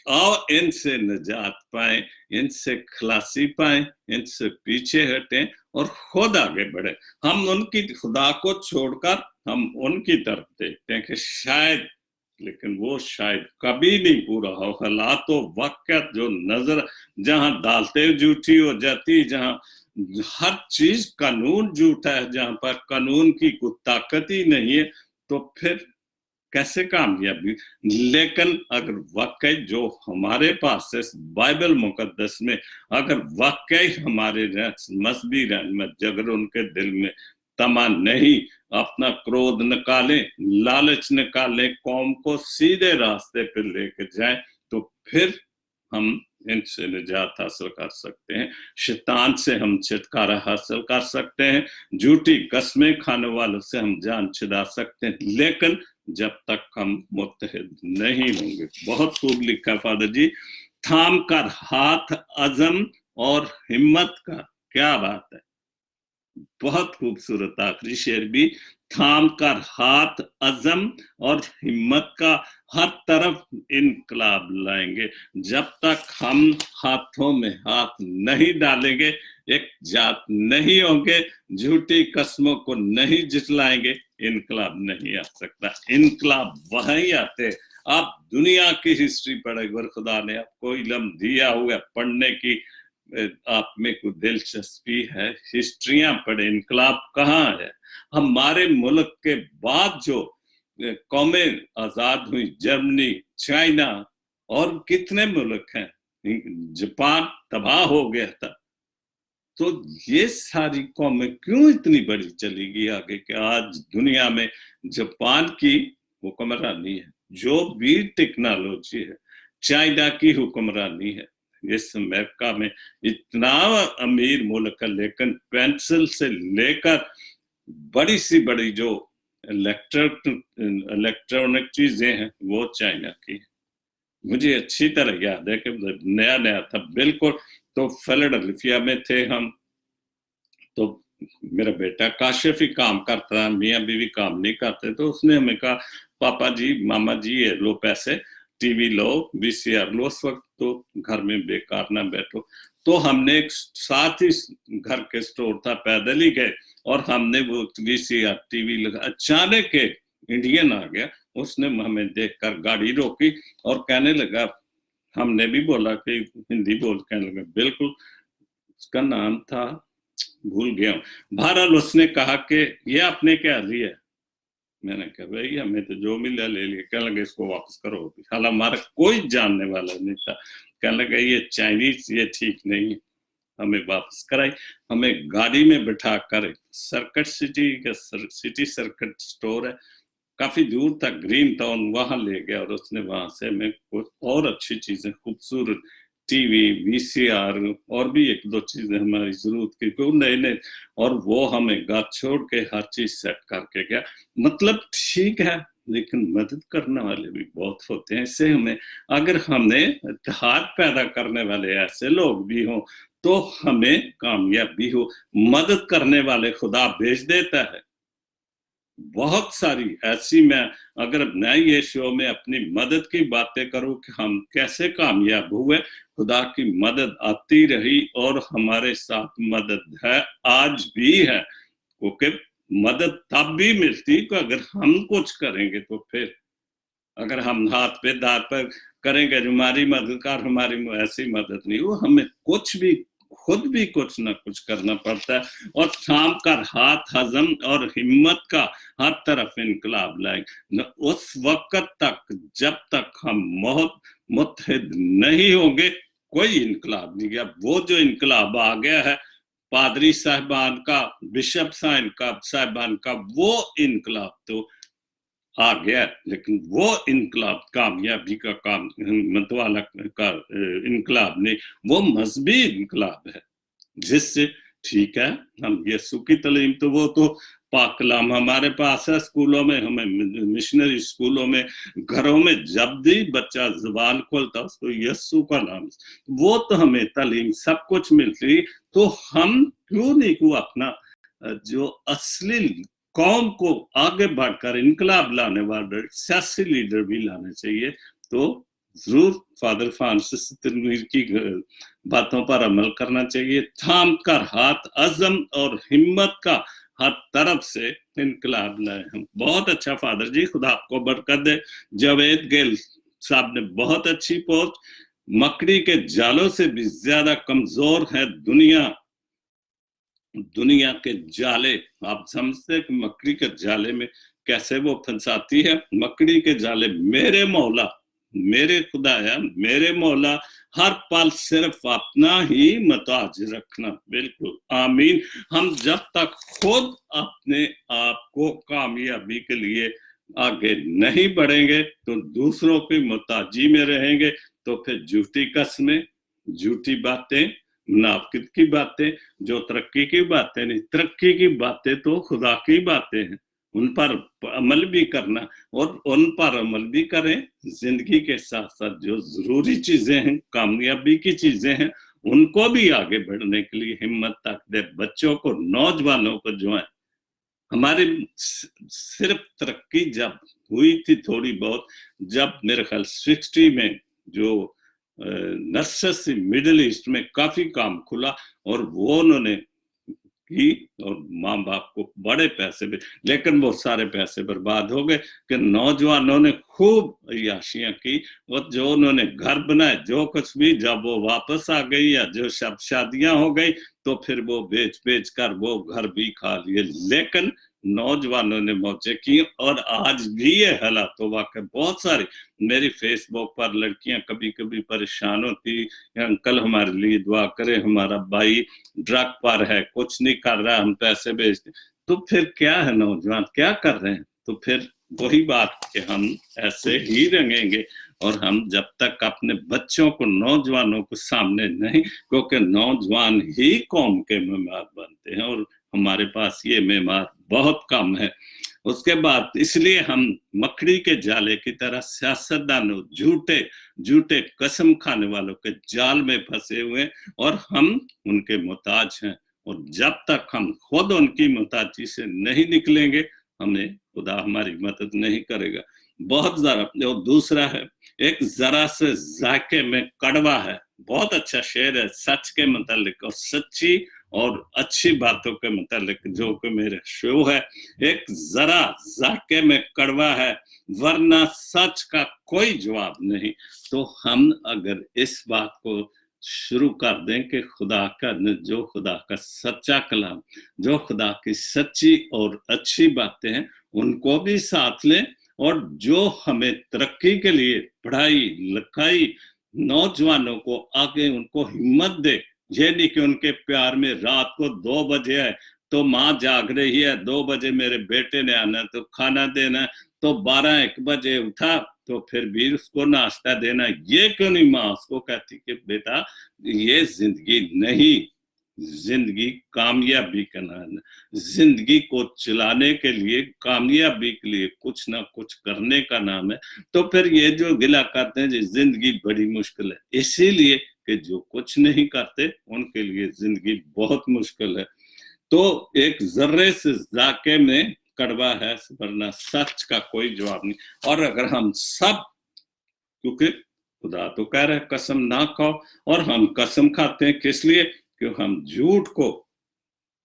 [SPEAKER 1] आओ इनसे निजात पाए, इनसे खलासी पाए, इनसे पीछे हटें और खुद आगे बढ़े। हम उनकी खुदा को छोड़कर हम उनकी तरफ देखते हैं कि शायद, लेकिन वो शायद कभी नहीं पूरा हो। हालात तो वक्त जो नजर, जहां दालतें झूठी हो जाती, जहां हर चीज कानून झूठा है, जहां पर कानून की कोई ताकत ही नहीं है, तो फिर कैसे कामयाबी। लेकिन अगर वाकई जो हमारे पास है बाइबल मुकद्दस में, अगर वाकई हमारे मजहबी रहमत अगर उनके दिल में तमा नहीं, अपना क्रोध निकालें, लालच निकालें, कौम को सीधे रास्ते पर लेके जाएं, तो फिर हम इनसे निजात हासिल कर सकते हैं, शैतान से हम छुटकारा हासिल कर सकते हैं, झूठी कस्में खाने वालों से हम जान छुड़ा सकते हैं। लेकिन जब तक हम मुत्तहिद नहीं होंगे। बहुत खूब लिखा फादर जी, थाम कर हाथ अज़म और हिम्मत का। क्या बात है, बहुत खूबसूरत आखिरी शेर भी। थाम कर हाथ अज़म और हिम्मत का, हर तरफ इनकलाब लाएंगे। जब तक हम हाथों में हाथ नहीं डालेंगे, एक जात नहीं होंगे, झूठी कस्मों को नहीं जितलाएंगे, इनकलाब नहीं आ सकता। इनकलाब वहीं आते। आप दुनिया की हिस्ट्री पढ़े, अगर खुदा ने आपको इल्म दिया हुआ पढ़ने की, आप में को दिलचस्पी है, हिस्ट्रियां पढ़े, इनकलाब कहाँ है। हमारे मुल्क के बाद जो कौमें आजाद हुई, जर्मनी, चाइना और कितने मुल्क हैं, जापान तबाह हो गया था, तो ये सारी कौमें क्यों इतनी बड़ी चली गई आगे कि आज दुनिया में जापान की हुक्मरानी है, जो भी टेक्नोलॉजी है, चाइना की हुक्मरानी है। इस अमेरिका में इतना अमीर मुल्क है, लेकिन पेंसिल से लेकर बड़ी सी बड़ी जो इलेक्ट्रॉनिक चीजें हैं वो चाइना की। मुझे अच्छी तरह याद है कि नया नया था बिल्कुल, तो फिलाडेल्फिया में थे हम, तो मेरा बेटा काशिफ ही काम करता, मियाँ बीवी काम नहीं करते, तो उसने हमें कहा पापा जी, मामा जी, ये लो पैसे, टीवी लो, वीसीआर लो, उस वक्त तो घर में बेकार ना बैठो। तो हमने एक साथ ही घर के स्टोर था, पैदल ही गए और हमने वो वीसीआर टीवी लगा। अचानक इंडियन आ गया, उसने हमें देखकर गाड़ी रोकी और कहने लगा, हमने भी बोला कि हिंदी बोल, कहने लगा बिल्कुल, उसका नाम था भूल गया हूँ। बहरहाल उसने कहा कि ये आपने क्या लिया? मैंने कहा भाई हमें तो जो मिला ले लिया। कहने लगे इसको वापस करो। हालांकि हमारा कोई जानने वाला नहीं था। कहने लगे ये चाइनीज, ये ठीक नहीं, हमें वापस कराई। हमें गाड़ी में बिठा कर सर्किट सिटी का सिटी सर्किट स्टोर है, काफी दूर तक ग्रीन टाउन, वहां ले गया और उसने वहां से हमें कुछ और अच्छी चीजें, खूबसूरत टीवी, वीसीआर और भी एक दो चीजें हमारी जरूरत की, कोई नए नए, और वो हमें घर छोड़ के हर चीज सेट करके गया। मतलब ठीक है, लेकिन मदद करने वाले भी बहुत होते हैं। इससे हमें, अगर हमने इत्तेहाद पैदा करने वाले ऐसे लोग भी हों तो हमें कामयाबी हो। मदद करने वाले खुदा भेज देता है। बहुत सारी ऐसी, मैं ये शो में अपनी मदद की बातें करूं कि हम कैसे कामयाब हुए, खुदा की मदद आती रही और हमारे साथ मदद है, आज भी है। क्योंकि मदद तब भी मिलती कि अगर हम कुछ करेंगे। तो फिर अगर हम हाथ पे दांत पर करेंगे हमारी मददगार, हमारी ऐसी मदद नहीं हो। हमें कुछ भी, खुद भी कुछ ना कुछ करना पड़ता है और थाम कर हाथ हजम और हिम्मत का हर तरफ इनकलाब लाएंगे। उस वक्त तक जब तक हम मुत्तहिद नहीं होंगे कोई इनकलाब नहीं गया। वो जो इनकलाब आ गया है पादरी साहबान का, बिशप साहबान का, वो इनकलाब तो आ गया, लेकिन वो इनकलाब कामयाबी का काम मतवाला का इनकलाब नहीं, वो मजहबी इनकलाब है। जिससे ठीक है, हम यीशु की तालीम तो वो तो पाक कलाम हमारे पास है स्कूलों में, हमें मिशनरी स्कूलों में, घरों में जब भी बच्चा जुबान खोलता उसको यीशु का नाम, वो तो हमें तालीम सब कुछ मिलती। तो हम क्यों नहीं को अपना जो असली कौम को आगे बढ़कर इनकलाब लाने वाले सियासी लीडर भी लाने चाहिए। तो जरूर फादर फ्रांसिस तनवीर की बातों पर अमल करना चाहिए। थाम कर हाथ अज़म और हिम्मत का हर तरफ से इनकलाब लाए हम। बहुत अच्छा फादर जी, खुदा आपको बरकत दे। जावेद गिल साहब ने बहुत अच्छी पोस्ट, मकड़ी के जालों से भी ज्यादा कमजोर है दुनिया के जाले। आप समझते हैं कि मकड़ी के जाले में कैसे वो फंसाती है? मकड़ी के जाले, मेरे मौला, मेरे खुदाया, मेरे मौला, हर पल सिर्फ अपना ही मताज रखना। बिल्कुल आमीन। हम जब तक खुद अपने आप को कामयाबी के लिए आगे नहीं बढ़ेंगे तो दूसरों की मोहताजी में रहेंगे। तो फिर झूठी कस्में, झूठी बातें, मुनाफिक की बातें, जो तरक्की की बातें नहीं, तरक्की की बातें तो खुदा की बातें हैं, उन पर अमल भी करना और उन पर अमल भी करें। जिंदगी के साथ साथ जो जरूरी चीजें हैं, कामयाबी की चीजें हैं, उनको भी आगे बढ़ने के लिए हिम्मत तक दे। बच्चों को, नौजवानों को जो है, हमारी सिर्फ तरक्की जब हुई थी थोड़ी बहुत, जब मेरे ख्याल 60 में जो नर्सेस मिडिल ईस्ट में काफी काम खुला और वो उन्होंने की और माँ बाप को बड़े पैसे भी, लेकिन वो सारे पैसे बर्बाद हो गए कि नौजवानों ने खूब अय्याशियां की और जो उन्होंने घर बनाए, जो कुछ भी, जब वो वापस आ गई या जो सब शादियां हो गई तो फिर वो बेच कर वो घर भी खा लिए। लेकिन नौजवानों ने मौजे की और आज भी ये हालात तो वाकई बहुत सारी, मेरी फेसबुक पर लड़कियां कभी कभी परेशान होती, अंकल हमारे लिए दुआ करें, हमारा भाई ड्रग पर है, कुछ नहीं कर रहा, हम पैसे भेजते। तो फिर क्या है, नौजवान क्या कर रहे हैं? तो फिर वही बात कि हम ऐसे ही रहेंगे और हम जब तक अपने बच्चों को, नौजवानों को सामने नहीं, क्योंकि नौजवान ही कौम के मेमार बनते हैं और हमारे पास ये मेमार बहुत कम है। उसके बाद इसलिए हम मकड़ी के जाले की तरह सियासतदानों, झूठे कसम खाने वालों के जाल में फंसे हुए और हम उनके मोहताज हैं। और जब तक हम खुद उनकी मोहताजी से नहीं निकलेंगे, हमें खुदा हमारी मदद नहीं करेगा। बहुत जरा, और दूसरा है, एक जरा से जायके में कड़वा है, बहुत अच्छा शेर है सच के मतलब, और सच्ची और अच्छी बातों के मतलब जो कि मेरे शो है, एक जरा जाके में कड़वा है वरना सच का कोई जवाब नहीं। तो हम अगर इस बात को शुरू कर दें कि खुदा का जो खुदा का सच्चा कलाम, जो खुदा की सच्ची और अच्छी बातें हैं उनको भी साथ लें, और जो हमें तरक्की के लिए पढ़ाई लिखाई नौजवानों को आगे उनको हिम्मत दे। ये नहीं कि उनके प्यार में रात को 2 बजे है तो माँ जाग रही है, 2 बजे मेरे बेटे ने आना तो खाना देना, तो 12-1 बजे उठा तो फिर भी उसको नाश्ता देना। ये क्यों नहीं माँ उसको कहती कि बेटा ये जिंदगी नहीं, जिंदगी कामयाबी का नाम है। जिंदगी को चलाने के लिए, कामयाबी के लिए कुछ ना कुछ करने का नाम है। तो फिर ये जो गिला करते हैं जी जिंदगी बड़ी मुश्किल है, इसीलिए कि जो कुछ नहीं करते उनके लिए जिंदगी बहुत मुश्किल है। तो एक जर्रे से जाके में कड़वा है वरना सच का कोई जवाब नहीं। और अगर हम सब, क्योंकि खुदा तो कह रहे कसम ना खाओ, और हम कसम खाते हैं किस लिए? क्योंकि हम झूठ को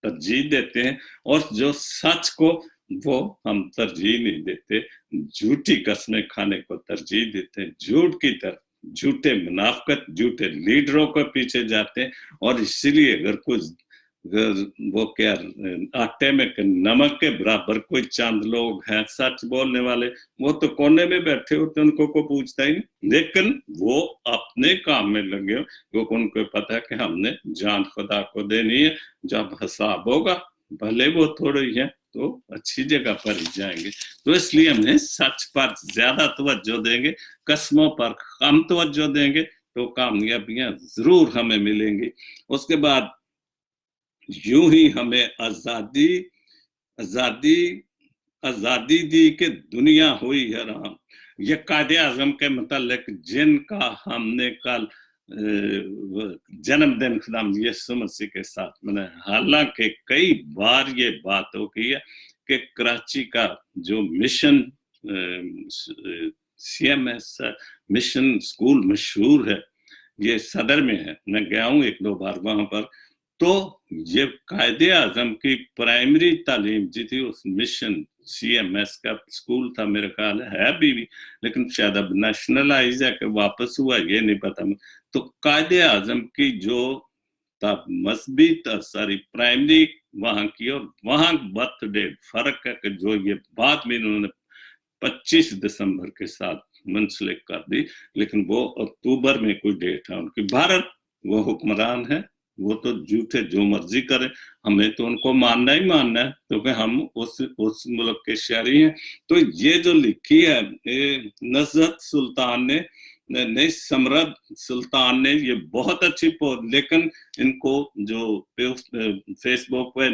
[SPEAKER 1] तरजीह देते हैं और जो सच को वो हम तरजीह नहीं देते, झूठी कस्में खाने को तरजीह देते हैं, झूठ की तरफ, झूठे मुनाफिकत, झूठे लीडरों के पीछे जाते हैं। और इसीलिए अगर कुछ वो क्या आटे में नमक के बराबर कोई चंद लोग हैं सच बोलने वाले, वो तो कोने में बैठे होते, उनको को पूछता ही नहीं, लेकिन वो अपने काम में लगे हो क्योंकि उनको पता है कि हमने जान खुदा को देनी है, जब हिसाब होगा भले वो थोड़े ही है तो अच्छी जगह पर ही जाएंगे। तो इसलिए हमें सच पर ज्यादा तवज्जो देंगे, कस्मों पर कम तवज्जो देंगे तो कामयाबियां जरूर हमें मिलेंगी। उसके बाद यूं ही हमें आजादी आजादी आजादी दी कि दुनिया हुई हराम, ये कायदे आजम के मतलब जिनका हमने कल जन्मदिन खुदाम यीशु मसीह के साथ मनाया। हालांकि कई बार ये बात हो गई है कि कराची का जो मिशन CMS मिशन स्कूल मशहूर है, ये सदर में है, मैं गया हूँ 1-2 बार वहां पर। तो ये कायदे आजम की प्राइमरी तालीम जी थी उस मिशन CMS का स्कूल था, मेरे ख्याल है अभी भी, लेकिन शायद अब नेशनलाइज है कि वापस हुआ ये नहीं पता। तो कायदे आजम की जो मजहबी सारी प्राइमरी वहां की और वहां बर्थडे फर्क है कि जो ये बाद में इन्होंने 25 दिसंबर के साथ मुंसलिक कर दी, लेकिन वो अक्टूबर में कोई डेट है उनकी। भारत वो हुक्मरान है, वो तो झूठे जो मर्जी करे, हमें तो उनको मानना ही मानना है क्योंकि हम उस मुल्क के शहरी हैं। तो ये जो लिखी है नजरत सुल्तान ने, नहीं समरद सुल्तान ने, ये बहुत अच्छी लेकिन इनको जो फेसबुक पे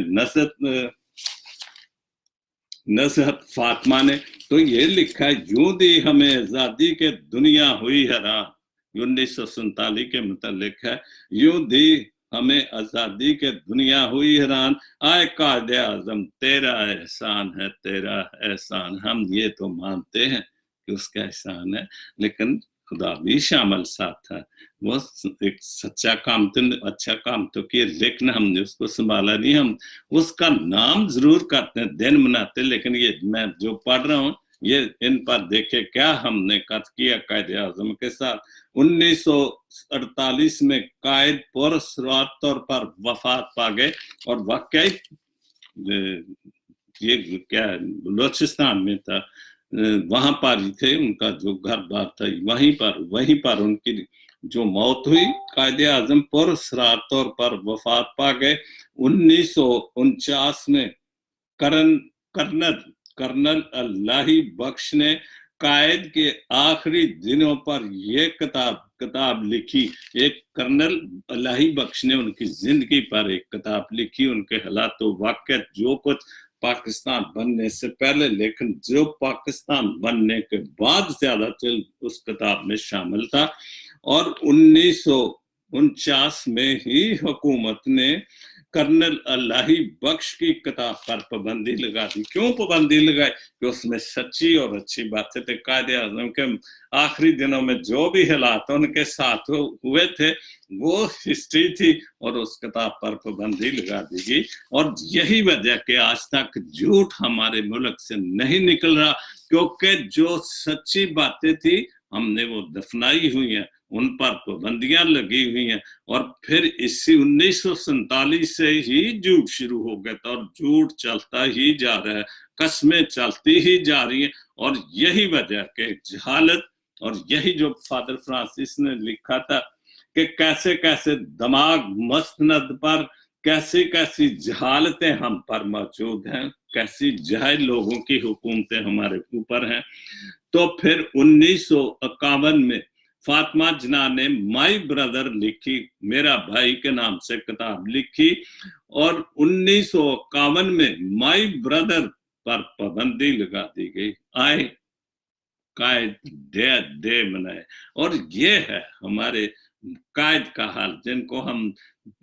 [SPEAKER 1] नजरत फातिमा ने तो ये लिखा है, यूं दी हमें आजादी के दुनिया हुई हैरान, 1947 के मुतालिक है, यूं दी हमें आजादी के दुनिया हुई हैरान, आए कायदे आजम तेरा एहसान है, तेरा एहसान। हम ये तो मानते हैं कि उसका एहसान है, लेकिन खुदा भी शामिल साथ है। वो एक सच्चा काम तो, अच्छा काम तो किए, लेकिन हमने उसको संभाला नहीं। हम उसका नाम जरूर करते हैं, दिन मनाते, लेकिन ये मैं जो पढ़ रहा हूँ ये इन पर देखे क्या हमने कत किया कायदे आजम के साथ। 1948 में कायद पुरस्कार तौर पर वफात पा गए और वाकई ये क्या बलोचिस्तान में था, वहां पर ही थे, उनका जो घर बार था वहीं पर उनकी जो मौत हुई। कायदे आजम पुरस्कार तौर पर वफात पा गए। 1949 में कर्नल अल्लाही बख्श ने कायद के आखिरी दिनों पर ये किताब लिखी। एक कर्नल अल्लाही बख्श ने उनकी जिंदगी पर एक किताब लिखी, उनके हालात वाक़या जो कुछ पाकिस्तान बनने से पहले, लेकिन जो पाकिस्तान बनने के बाद ज्यादातर उस किताब में शामिल था। और 1949 में ही हुकूमत ने कर्नल अल्लाही बख्श की किताब पर पाबंदी लगा दी। क्यों पाबंदी लगाई? कि उसमें सच्ची और अच्छी बातें थे। कायदे आज़म के आखिरी दिनों में जो भी हालात उनके साथ हुए थे वो हिस्ट्री थी और उस किताब पर पाबंदी लगा दी गई। और यही वजह कि आज तक झूठ हमारे मुल्क से नहीं निकल रहा, क्योंकि जो सच्ची बातें थी हमने वो दफनाई हुई हैं, उन पर पाबंदियां लगी हुई हैं। और फिर इसी 1947 से ही झूठ शुरू हो गया था और झूठ चलता ही जा रहा है, कस्में चलती ही जा रही हैं। और यही वजह के जहालत, और यही जो फादर फ्रांसिस ने लिखा था कि कैसे कैसे दिमाग मस्तनद पर कैसी कैसी जहालतें हम पर मौजूद हैं, कैसी जाहिल लोगों की हुकूमतें हमारे ऊपर हैं। तो फिर 1951 में फातिमा जना ने माई ब्रदर लिखी, मेरा भाई के नाम से किताब लिखी, और 1951 में माई ब्रदर पर पाबंदी लगा दी गई। आए कायद डे मनाए। और ये है हमारे कायद का हाल, जिनको हम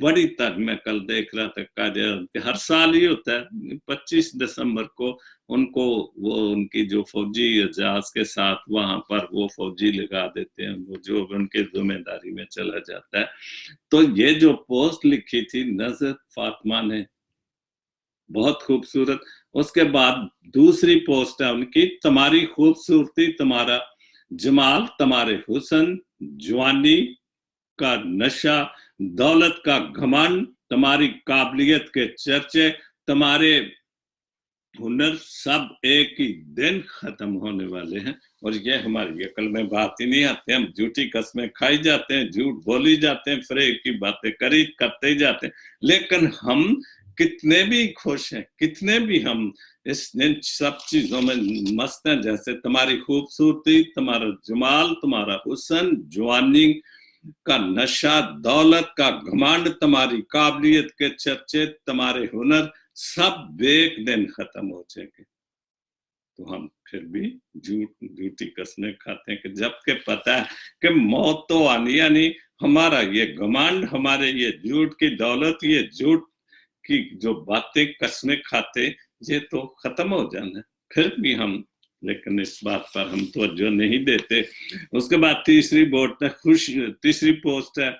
[SPEAKER 1] बड़ी तक में कल देख रहा था। कायद हर साल ही होता है 25 दिसंबर को, उनको वो उनकी जो फौजी जहाज के साथ वहां पर वो फौजी लगा देते हैं, वो जो उनके जिम्मेदारी में चला जाता है। तो ये जो पोस्ट लिखी थी नजर फातिमा ने, बहुत खूबसूरत। उसके बाद दूसरी पोस्ट है उनकी, तुम्हारी खूबसूरती तुम्हारा जमाल, तुम्हारे हुस्न जवानी का नशा, दौलत का घमंड, तुम्हारी काबिलियत के चर्चे, तुम्हारे हुनर सब एक ही दिन खत्म होने वाले हैं। और ये हमारी अकल में बात ही नहीं आती। हम झूठी कस्में खाई जाते हैं, झूठ बोली जाते हैं, फ्रेब की बातें करते ही जाते हैं। लेकिन हम कितने भी खुश हैं, कितने भी हम इस सब चीजों में मस्त हैं, जैसे तुम्हारी खूबसूरती, तुम्हारा जमाल, तुम्हारा हुस्न, जवानी का नशा, दौलत का घमंड, तुम्हारी काबिलियत के चर्चे, तुम्हारे हुनर सब एक दिन खत्म हो जाएंगे। तो हम फिर भी झूठी कस्में खाते हैं कि जबकि पता है कि मौत तो आनी आनी, हमारा ये घमंड, हमारे ये झूठ की दौलत, ये झूठ की जो बातें कस्में खाते, ये तो खत्म हो जाना। फिर भी हम, लेकिन इस बात पर हम तवज्जो नहीं देते। उसके बाद तीसरी पोस्ट है,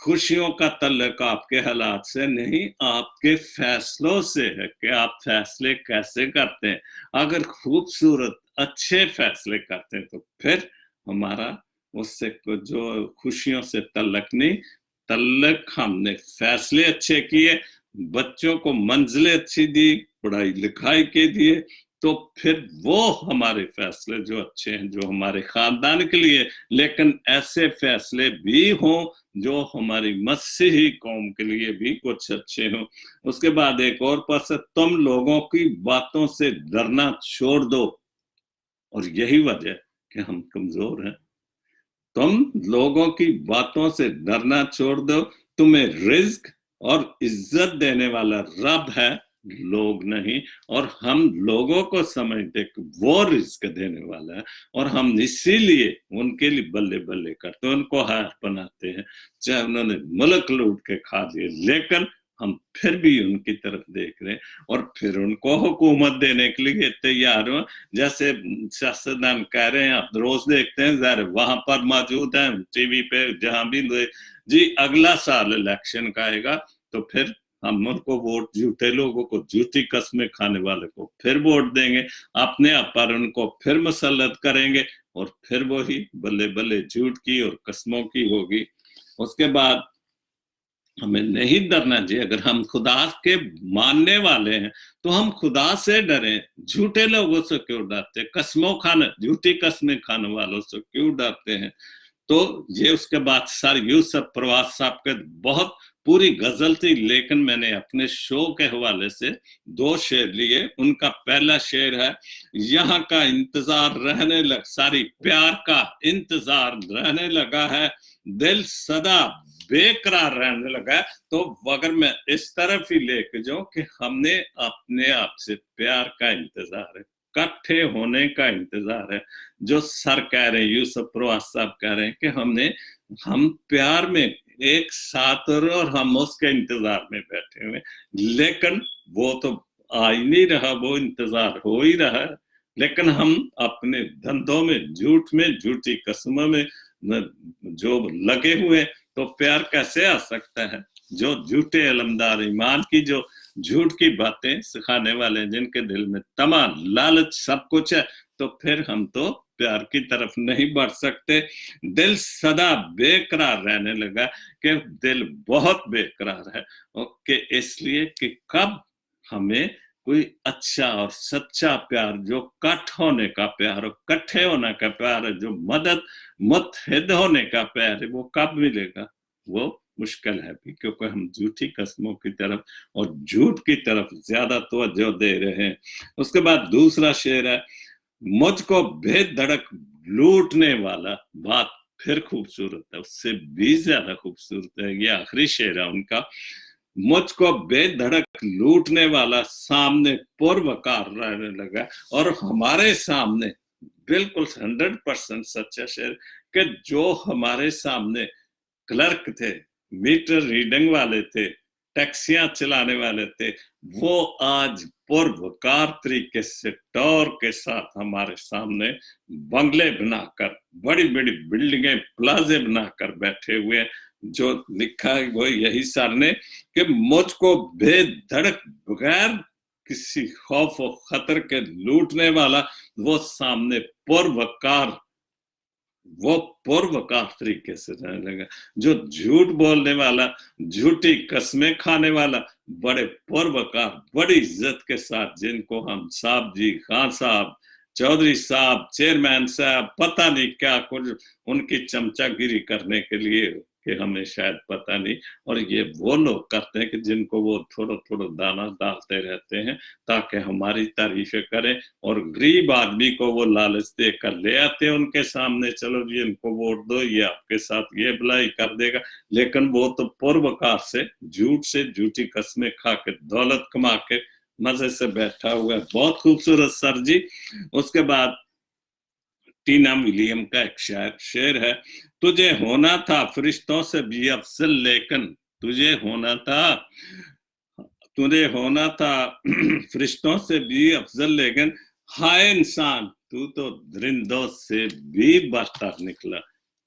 [SPEAKER 1] खुशियों का तल्लुक आपके हालात से नहीं, आपके फैसलों से है कि आप फैसले कैसे करते हैं। अगर खूबसूरत अच्छे फैसले करते हैं तो फिर हमारा उससे जो खुशियों से तल्लुक नहीं, तल्लुक हमने फैसले अच्छे किए, बच्चों को मंजिलें अच्छी दी, पढ़ाई लिखाई के दिए, तो फिर वो हमारे फैसले जो अच्छे हैं, जो हमारे खानदान के लिए, लेकिन ऐसे फैसले भी हों जो हमारी मसीही कौम के लिए भी कुछ अच्छे हों। उसके बाद एक और पस है, तुम लोगों की बातों से डरना छोड़ दो। और यही वजह कि हम कमजोर हैं। तुम लोगों की बातों से डरना छोड़ दो, तुम्हें रिज्क और इज्जत देने वाला रब है, लोग नहीं। और हम लोगों को समझते कि वो रिज्क देने वाला है, और हम इसीलिए उनके लिए बल्ले बल्ले करते हैं, उनको हार बनाते हैं, चाहे उन्होंने मुल्क लूट के खा लिए, लेकिन हम फिर भी उनकी तरफ देख रहे हैं और फिर उनको हुकूमत देने के लिए तैयार हो। जैसे सियासतदान कह रहे हैं, आप रोज देखते हैं, जरा वहां पर मौजूद है टीवी पे, जहां भी जी अगला साल इलेक्शन का आएगा तो फिर हम उनको वोट, झूठे लोगों को, झूठी कस्में खाने वाले को फिर वोट देंगे, अपने आप पर उनको फिर मुसल्लत करेंगे, और फिर वही बल्ले बल्ले झूठ की और कस्मों की होगी। उसके बाद हमें नहीं डरना चाहिए। अगर हम खुदा के मानने वाले हैं तो हम खुदा से डरें, झूठे लोगों से क्यों डरते, कस्मों खाने, झूठी कस्में खाने वालों से क्यों डरते हैं। तो ये उसके बाद सर यूसुफ प्रवास साहब के बहुत पूरी गजल थी, लेकिन मैंने अपने शो के हवाले से 2 शेर लिए। उनका पहला शेर है, यहाँ का इंतजार रहने लग, सारी प्यार का इंतजार रहने लगा है, दिल सदा बेकरार रहने लगा है। तो अगर मैं इस तरफ ही लेके जाऊं कि हमने अपने आप से प्यार का इंतजार है, इकट्ठे होने का इंतजार है, जो सर कह रहे हैं, यूसुफ प्रवास साहब कह रहे हैं कि हम प्यार में एक साथ और हम उसके इंतजार में बैठे हुए, लेकिन वो तो आ ही नहीं रहा, वो इंतजार हो ही रहा है, लेकिन हम अपने धंधों में, झूठ में, झूठी कस्मों में जो लगे हुए, तो प्यार कैसे आ सकता है? जो झूठे इल्मदार ईमान की जो झूठ की बातें सिखाने वाले, जिनके दिल में तमा, लालच, सब कुछ है, तो फिर हम तो प्यार की तरफ नहीं बढ़ सकते। दिल सदा बेकरार रहने लगा कि दिल बहुत बेकरार है, ओके, इसलिए कि कब हमें कोई अच्छा और सच्चा प्यार, जो कट होने का प्यार, इकट्ठे होने का प्यार है, जो मदद मुत्तहिद होने का प्यार है, वो कब मिलेगा? वो मुश्किल है भी, क्योंकि हम झूठी कस्मों की तरफ और झूठ की तरफ ज्यादा तवज्जो दे रहे हैं। उसके बाद दूसरा शेर है, मुझको बेधड़क लूटने वाला, बात फिर खूबसूरत है, उससे भी ज्यादा खूबसूरत है, ये आखिरी शेर है उनका। मुझको बेधड़क लूटने वाला सामने पुरवकार रहने लगा, और हमारे सामने बिल्कुल 100% सच्चा शेर, कि जो हमारे सामने क्लर्क थे, मीटर रीडिंग वाले थे, टैक्सियां चलाने वाले थे, वो आज पुरवकार तरीके से टौर के साथ हमारे सामने बंगले बनाकर, बड़ी बड़ी बिल्डिंगें, प्लाजे बनाकर बैठे हुए हैं। जो लिखा है वो यही सर ने, कि मुझको बेधड़क, बगैर किसी खौफ और खतर के लूटने वाला, वो सामने पुरवकार, वो पुरवकार तरीके से रहने लगा। जो झूठ बोलने वाला, झूठी कस्में खाने वाला, बड़े पुरवकार, बड़ी इज्जत के साथ, जिनको हम साहब जी, खान साहब, चौधरी साहब, चेयरमैन साहब, पता नहीं क्या कुछ उनकी चमचागिरी करने के लिए, कि हमें शायद पता नहीं, और ये वो लोग करते हैं कि जिनको वो थोड़ा थोड़ा दाना डालते रहते हैं ताकि हमारी तारीफें करें, और गरीब आदमी को वो लालच देकर ले आते हैं उनके सामने, चलो जी इनको वोट दो, ये आपके साथ ये भलाई कर देगा, लेकिन वो तो पुरवकार से, झूठ से, झूठी कस्में खा के, दौलत कमा के मजे से बैठा हुआ है। बहुत खूबसूरत सर जी। उसके बाद टीना विलियम का एक शेर है, तुझे होना था फरिश्तों से भी अफजल, लेकिन तुझे होना था, तुझे होना था फरिश्तों से भी अफजल, लेकिन हाय इंसान, तू तो दरिंदों से भी बदतर निकला।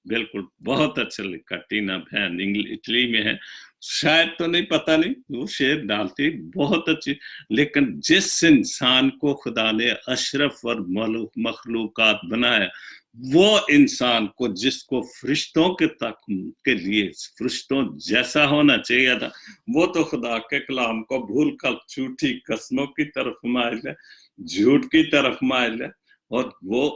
[SPEAKER 1] बिल्कुल, बहुत अच्छा लिखा। टीना बहन इटली में है, शायद तो नहीं, पता नहीं, वो शेर डालती बहुत अच्छी। लेकिन जिस इंसान को खुदा ने अशरफ और मखलूकात बनाया, वो इंसान को, जिसको फरिश्तों के तक के लिए फरिश्तों जैसा होना चाहिए था, वो तो खुदा के कलाम को भूल कर झूठी कस्मों की तरफ माइल है, झूठ की तरफ माइल है, और वो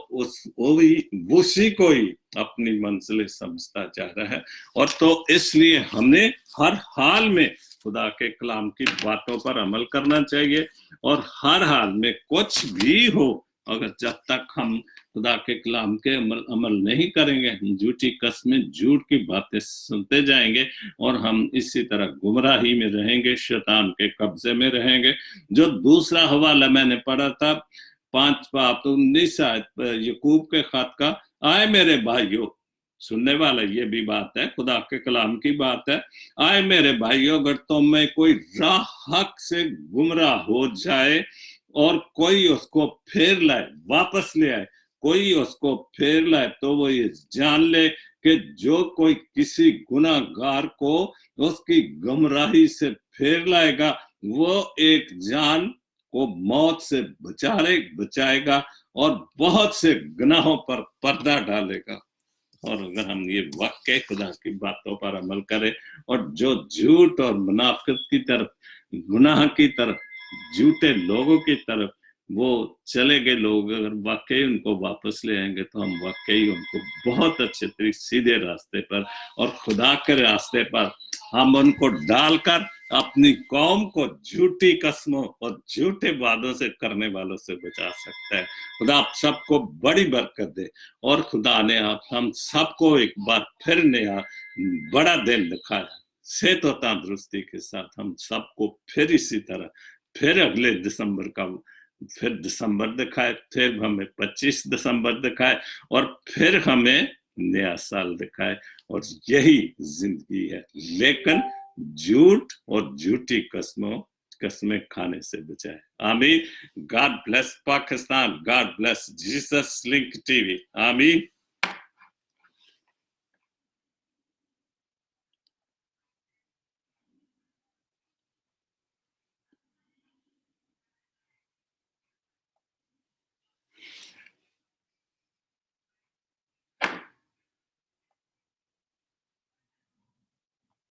[SPEAKER 1] उसी को ही अपनी मंजिल समझता जा रहा है। और तो इसलिए हमें हर हाल में खुदा के कलाम की बातों पर अमल करना चाहिए, और हर हाल में कुछ भी हो, अगर जब तक हम खुदा के कलाम के अमल नहीं करेंगे, हम झूठी कस्में, झूठ की बातें सुनते जाएंगे, और हम इसी तरह गुमराही में रहेंगे, शैतान के कब्जे में रहेंगे। जो दूसरा हवाला मैंने पढ़ा था 5:19 यकूब के खत का, आए मेरे भाइयों, सुनने वाला ये भी बात है, खुदा के कलाम की बात है, आए मेरे भाइयों, अगर तुम में कोई राह हक से गुमराह हो जाए और कोई उसको फेर लाए, वापस ले आए, कोई उसको फेर लाए, तो वो ये जान ले कि जो कोई किसी गुनाहगार को उसकी गुमराही से फेर लाएगा, वो एक जान को मौत से बचाएगा और बहुत से गुनाहों पर पर्दा डालेगा। और अगर हम ये वाकई खुदा की बातों पर अमल करें, और जो झूठ और मुनाफिकत की तरफ, गुनाह की तरफ, झूठे लोगों की तरफ वो चले गए लोग, अगर वाकई उनको वापस ले आएंगे, तो हम वाकई उनको बहुत अच्छे तरीके सीधे रास्ते पर और खुदा के रास्ते पर हम उनको डालकर अपनी कौम को झूठी कस्मों और झूठे वादों से करने वालों से बचा सकता है। खुदा आप सबको बड़ी बरकत दे, और खुदा ने आप हम सबको एक बार फिर नया बड़ा दिन दिखाया, सेहत और तंदुरुस्ती के साथ हम सबको फिर इसी तरह फिर अगले दिसंबर का, फिर दिसंबर दिखाए, फिर हमें 25 दिसंबर दिखाए, और फिर हमें नया साल दिखाए, और यही जिंदगी है। लेकिन झूठ और झूठी कसमें खाने से बचाए। आमीन। God bless Pakistan, God bless Jesus link TV. आमीन।